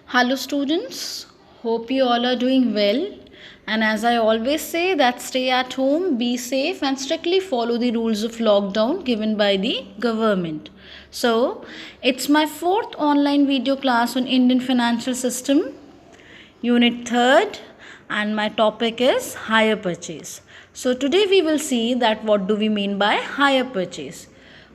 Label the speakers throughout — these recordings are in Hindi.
Speaker 1: Hello students, hope you all are doing well, and as I always say that stay at home, be safe and strictly follow the rules of lockdown given by the government. So, it's my fourth online video class on Indian financial system, unit 3rd, and my topic is hire purchase. So today we will see that what do we mean by hire purchase.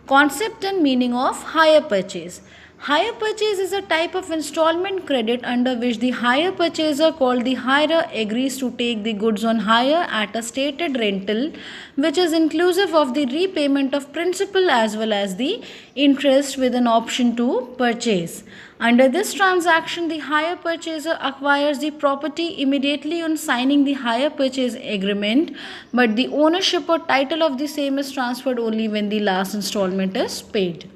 Speaker 1: Concept and meaning of hire purchase. Hire purchase is a type of installment credit under which the hire purchaser called the hirer agrees to take the goods on hire at a stated rental, which is inclusive of the repayment of principal as well as the interest with an option to purchase. Under this transaction, the hire purchaser acquires the property immediately on signing the hire purchase agreement, but the ownership or title of the same is transferred only when the last installment is paid.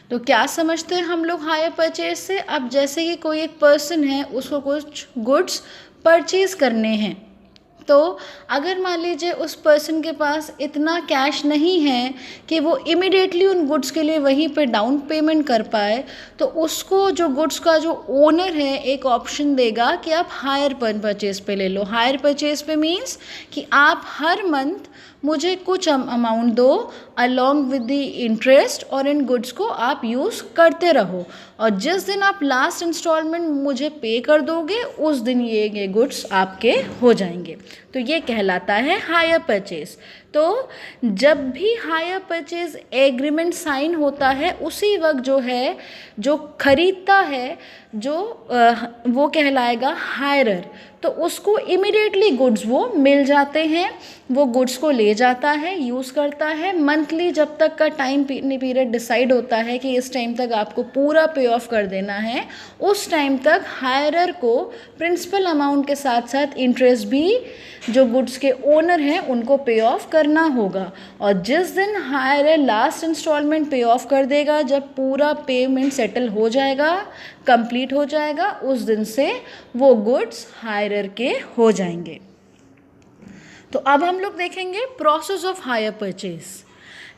Speaker 1: तो क्या समझते हैं हम लोग हायर परचेज से? अब जैसे कि कोई एक पर्सन है, उसको कुछ गुड्स परचेज करने हैं, तो अगर मान लीजिए उस पर्सन के पास इतना कैश नहीं है कि वो इमिडिएटली उन गुड्स के लिए वहीं पे डाउन पेमेंट कर पाए, तो उसको जो गुड्स का जो ओनर है एक ऑप्शन देगा कि आप हायर परचेज पे ले लो. हायर परचेज पे मीन्स कि आप हर मंथ मुझे कुछ अमाउंट दो अलॉन्ग विद द इंटरेस्ट और इन गुड्स को आप यूज़ करते रहो, और जिस दिन आप लास्ट इंस्टॉलमेंट मुझे पे कर दोगे उस दिन ये गुड्स आपके हो जाएंगे. तो ये कहलाता है हायर परचेज. तो जब भी हायर परचेज एग्रीमेंट साइन होता है उसी वक्त जो है जो खरीदता है वो कहलाएगा हायरर. तो उसको इमिडिएटली गुड्स वो मिल जाते हैं, वो गुड्स को ले जाता है, यूज़ करता है. मंथली जब तक का टाइम पीरियड डिसाइड होता है कि इस टाइम तक आपको पूरा पे ऑफ कर देना है, उस टाइम तक हायरर को प्रिंसिपल अमाउंट के साथ साथ इंटरेस्ट भी जो गुड्स के ओनर हैं उनको पे ऑफ करना होगा. और जिस दिन हायरर लास्ट इंस्टॉलमेंट पे ऑफ कर देगा, जब पूरा पेमेंट सेटल हो जाएगा, कंप्लीट हो जाएगा, उस दिन से वो गुड्स हायरर के हो जाएंगे. तो अब हम लोग देखेंगे process of hire purchase.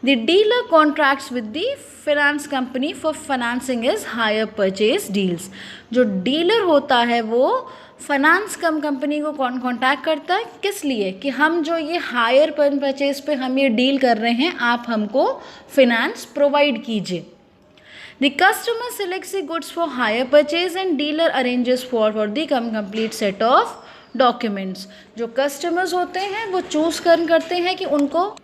Speaker 1: The dealer contracts with the finance company for financing is hire purchase deals. जो डीलर होता है वो फाइनेंस कंपनी को कॉन्टैक्ट करता है, किस लिए? कि हम जो ये हायर परचेज पे हम ये डील कर रहे हैं, आप हमको फाइनेंस प्रोवाइड कीजिए. The customer selects the goods for hire purchase and dealer arranges for the complete set of documents. जो कस्टमर्स होते हैं वो चूज़ करते हैं कि उनको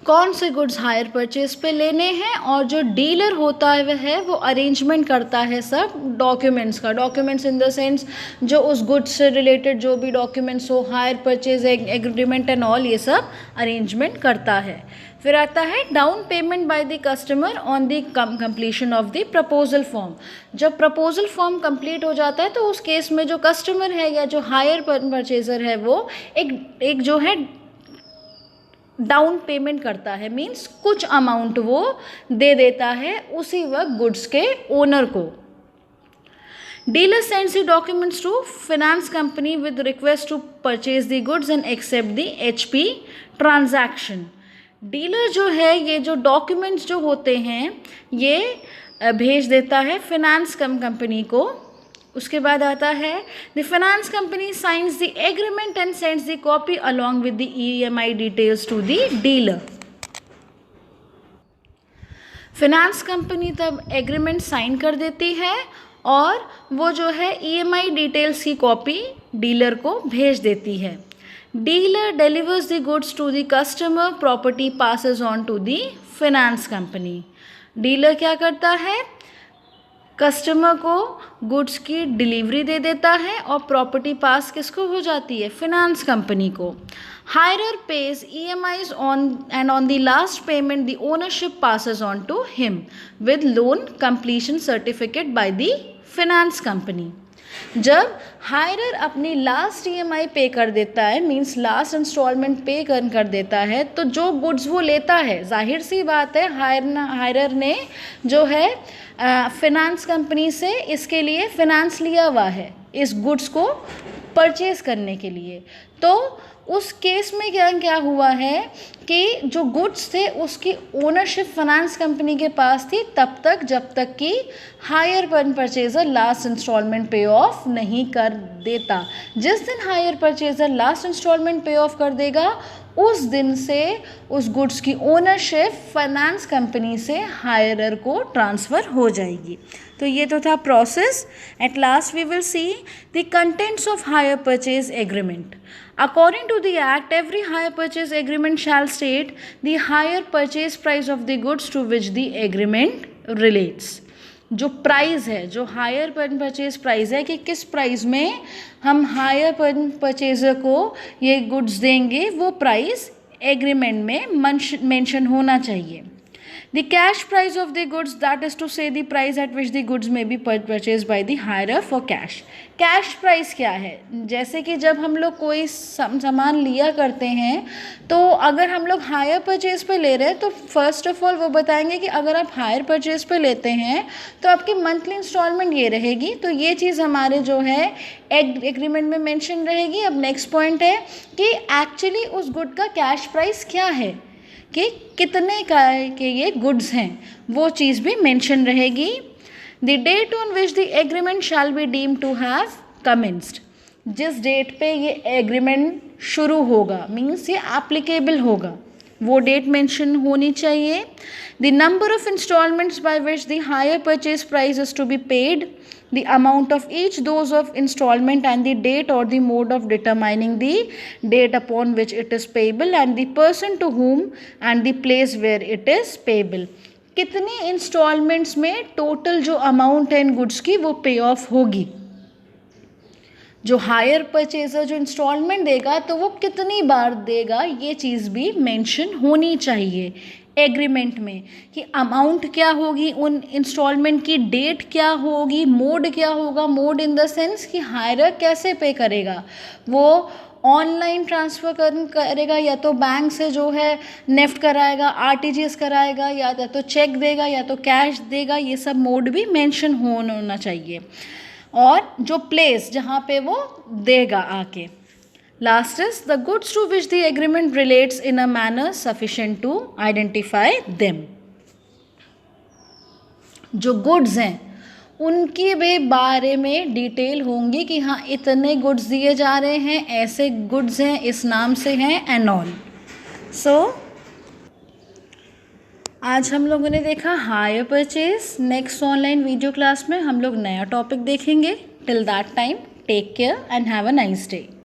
Speaker 1: कौन से गुड्स हायर परचेज पे लेने हैं, और जो डीलर होता है वो अरेंजमेंट करता है सब डॉक्यूमेंट्स का. डॉक्यूमेंट्स इन द सेंस जो उस गुड्स से रिलेटेड जो भी डॉक्यूमेंट्स हो, higher purchase agreement and all, ये सब अरेंजमेंट करता है. फिर आता है down payment by the customer on the completion of the proposal form. जब प्रपोजल फॉर्म कंप्लीट हो जाता है तो उस केस में जो कस्टमर है या जो हायर परचेजर है वो एक जो है डाउन पेमेंट करता है, मीन्स कुछ अमाउंट वो दे देता है उसी वक्त गुड्स के ओनर को. Dealer sends the documents to finance company with request to purchase the goods and accept the HP transaction. Dealer जो है ये जो डॉक्यूमेंट्स जो होते हैं ये भेज देता है फाइनेंस कंपनी को. उसके बाद आता है the finance company signs the agreement and sends the copy along with the EMI details to the dealer. Finance company तब एग्रीमेंट साइन कर देती है और वो जो है EMI डिटेल्स की कॉपी डीलर को भेज देती है. Dealer delivers the goods to the customer, property passes on to the finance company. Dealer क्या करता है? कस्टमर को गुड्स की डिलीवरी दे देता है और प्रॉपर्टी पास किसको हो जाती है? फाइनेंस कंपनी को. हायरर page EMIs on and on the last payment the ownership passes on to him with loan completion certificate by the finance company. जब हायरर अपनी लास्ट EMI पे कर देता है, मींस लास्ट इंस्टॉलमेंट पे कर देता है, तो जो गुड्स वो लेता है, जाहिर सी बात है हायरर ने जो है फाइनेंस कंपनी से इसके लिए फाइनेंस लिया हुआ है इस गुड्स को परचेज़ करने के लिए। तो उस केस में क्या हुआ है कि जो गुड्स थे उसकी ओनरशिप फाइनेंस कंपनी के पास थी तब तक जब तक कि हायर परचेज़र लास्ट इंस्टॉलमेंट पे ऑफ नहीं कर देता। जिस दिन हायर परचेज़र लास्ट इंस्टॉलमेंट पे ऑफ कर देगा उस दिन से उस गुड्स की ओनरशिप फाइनेंस कंपनी से हायरर को ट्रांसफ़र हो जाएगी। तो ये तो था process. At last we will see the contents of hire purchase agreement. According to the Act, every hire purchase agreement shall state the higher purchase price of the goods to which the agreement relates. जो प्राइस है, जो हायर परचेज प्राइस है कि किस प्राइस में हम हायर परचेजर को ये गुड्स देंगे, वो प्राइस एग्रीमेंट में मेंशन होना चाहिए। The cash price of the goods, that is to say the price at which the goods may be purchased by the hirer for cash. Cash price क्या है? जैसे कि जब हम लोग कोई सामान लिया करते हैं तो अगर हम लोग हायर परचेज पे ले रहे हैं तो फर्स्ट ऑफ ऑल वो बताएंगे कि अगर आप हायर परचेज पे लेते हैं तो आपकी मंथली इंस्टॉलमेंट ये रहेगी। तो ये चीज़ हमारे जो है एग्रीमेंट में मेंशन रहेगी। अब नेक्स्ट पॉइंट है कि एक्चुअली उस गुड का कैश प्राइस क्या है, कि कितने का के ये गुड्स हैं, वो चीज़ भी मेंशन रहेगी। The date on which the agreement shall be deem to have commenced, जिस डेट पे ये एग्रीमेंट शुरू होगा मीन्स ये एप्लीकेबल होगा, वो डेट मेंशन होनी चाहिए। The number of instalments by which the hire purchase price is to be paid, the amount of each those of installment and the date or the mode of determining the date upon which it is payable and the person to whom and the place where it is payable. कितनी इंस्टॉलमेंट्स में टोटल जो अमाउंट है इन गुड्स की वो पे ऑफ होगी। जो हायर परचेजर जो इंस्टॉलमेंट देगा तो वो कितनी बार देगा, ये चीज़ भी मेंशन होनी चाहिए एग्रीमेंट में कि अमाउंट क्या होगी उन इंस्टॉलमेंट की, डेट क्या होगी, मोड क्या होगा। मोड इन द सेंस कि हायरर कैसे पे करेगा, वो ऑनलाइन ट्रांसफ़र करेगा या तो बैंक से जो है नेफ्ट कराएगा, आरटीजीएस कराएगा, या तो चेक देगा या तो कैश देगा। ये सब मोड भी मेंशन होना चाहिए और जो प्लेस जहाँ पे वो देगा आके। Last is the goods to which the agreement relates in a manner sufficient to identify them. जो गुड्स हैं उनके भी बारे में डिटेल होंगी कि हाँ इतने गुड्स दिए जा रहे हैं, ऐसे गुड्स हैं, इस नाम से हैं एंड ऑल। सो आज हम लोगों ने देखा hire purchase. Next online video class में हम लोग नया टॉपिक देखेंगे। Till that time take care and have a nice day.